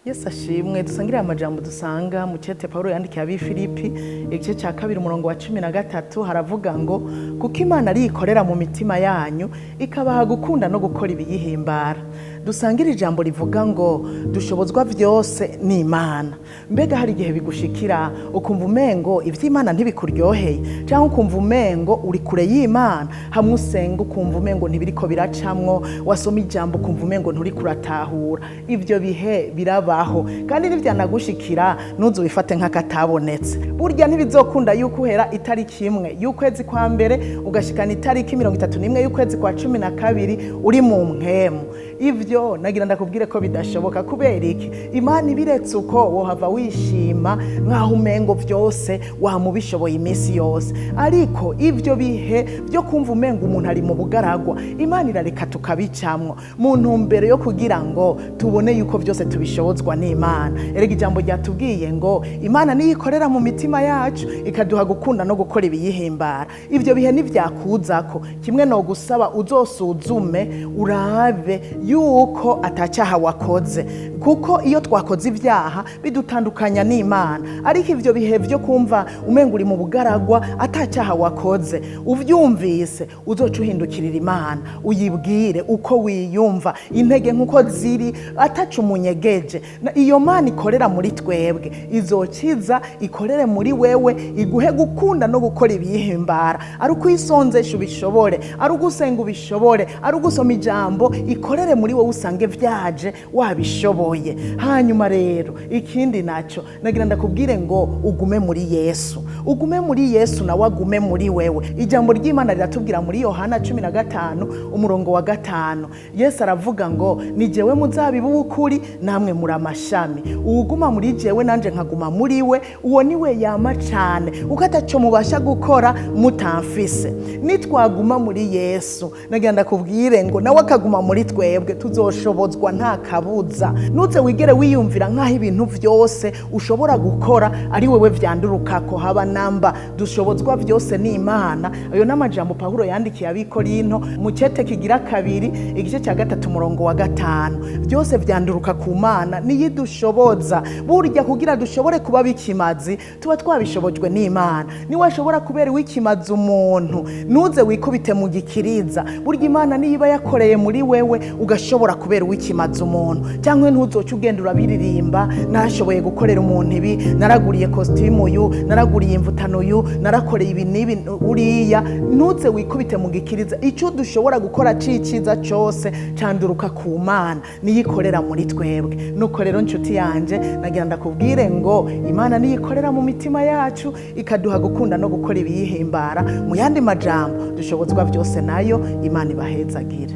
Yesu ashimwe. Dusangire amajambo dusanga mu cete Paulo yandikiye abi Filipi igice cya 2 umurongo wa 13 haravuga ngo kuko Imana ari ikorera mu mitima yanyu ikabaha gukunda no gukora ibiyihimbara. Dusangira ijambo rivuga ngo dushobozwa vyose ni Imana. Mbega hari igihe bigushikira ukumva umengo ivy'Imana ntibikuryoheye cyangwa ukumva umengo uri kure y'Imana, hamwe usenga ukumva umengo ntibiriko biracamwo, wasoma ijambo ukumva umengo nturi kuratahura. Ivyo bihe birabaho kandi nivyanagushikira nuzo bifate nk'akatabonetse. Burya ntibizokunda yuko uhera itariki imwe y'ukwezi kwa mbere ugashikana itariki 31 y'ukwezi kwa 12 uri mu mpemu. Ivyo nagira ndakubwire ko bidashoboka. Kubera iki? Imana ibiretse uko wohava wishima nkaho umengo vyose wamubishoboye iminsi yose. Ariko ivyo bihe byo kumva umengo umuntu ari mu bugaragwa, Imana irareka tukabicamwo mu ntumbero yo kugira ngo tubone yuko vyose tubishobozwa n'Imana. Erega ijambo ryatubwiye ngo Imana niyo ikorera mu mitima yacu ikaduha gukunda no gukora ibiyihimbara. Ivyo bihe nivyakuzako kimwe no gusaba uzosuzume urabe yuko atacyaha wakoze, kuko iyo twakoze ibyaha bidutandukanya n'Imana. Ariko ivyo bihe byo kumva umengo uri mu bugaragwa atacyaha wakoze, uvyumvise uzoca uhindukirira Imana uyibwire uko wiyumva, intege nkuko ziri, atacu munyegeje. Iyo Mana ikorera muri twebwe izokiza ikorere muri wewe, iguhe gukunda no gukora ibiyihimbara. Ari ukwisonzesha ubishobore, ari ugusenga ubishobore, ari ugusoma ijambo ikorere muri wowe usange vyaje wabishoboye. Hanyuma rero ikindi naco nagira ndakubwire ngo ugume muri Yesu, ugume muri Yesu nawe agume muri wewe. Ijambo ry'Imana riratubwira muri Yohana 15 umurongo wa 5, Yesu aravuga ngo ni jewe muzabibu w'ukuri namwe muri amashami, uwuguma muri jewe nanje nkaguma muri we, uwo niwe yama cane uko ataco mubasha gukora mutamfise. Nitwaguma muri Yesu nagira ndakubwire ngo nawe akaguma muri twebwe tuzoshobozwa nta kabuza. Nuze wigere wiyumvira nkaho ibintu vyose ushobora gukora ari wewe vyandurukako, haba namba. Dushobozwa vyose ni Imana. Ayo n'amajambo Paulo yandikiye abikorinto mu cete kigira 2 igice cya 3 umurongo wa 5. Byose vyanduruka ku Mana niyidushoboza. Burya kugira dushobore kuba bikimazi tuba twabishobojwe n'Imana. Niwe ashobora kubera wikimazi umuntu. Nuze wikubite mu gikiriza. Burya Imana niba yakoreye muri wewe ugashobora kubera wikimazi umuntu. Cyangwa ntuzoca ugenda urabiririmba nashoboye gukorera umuntu ibi, naraguriye costume uyu, naraguriye imvutano uyu, narakoreye ibi nibi uriya. Nuze wikubite mu gikiriza. Icyo dushobora gukora ciciza cyose canduruka ku Mana niyikorera muri twebwe. Nuko rero nshuti yanje nagira ndakubwire ngo Imana niyikorera mu mitima yacu ikaduha gukunda no gukora ibiyihimbara. Mu yandi majambo dushobozwa byose nayo. Imana ibahezagire.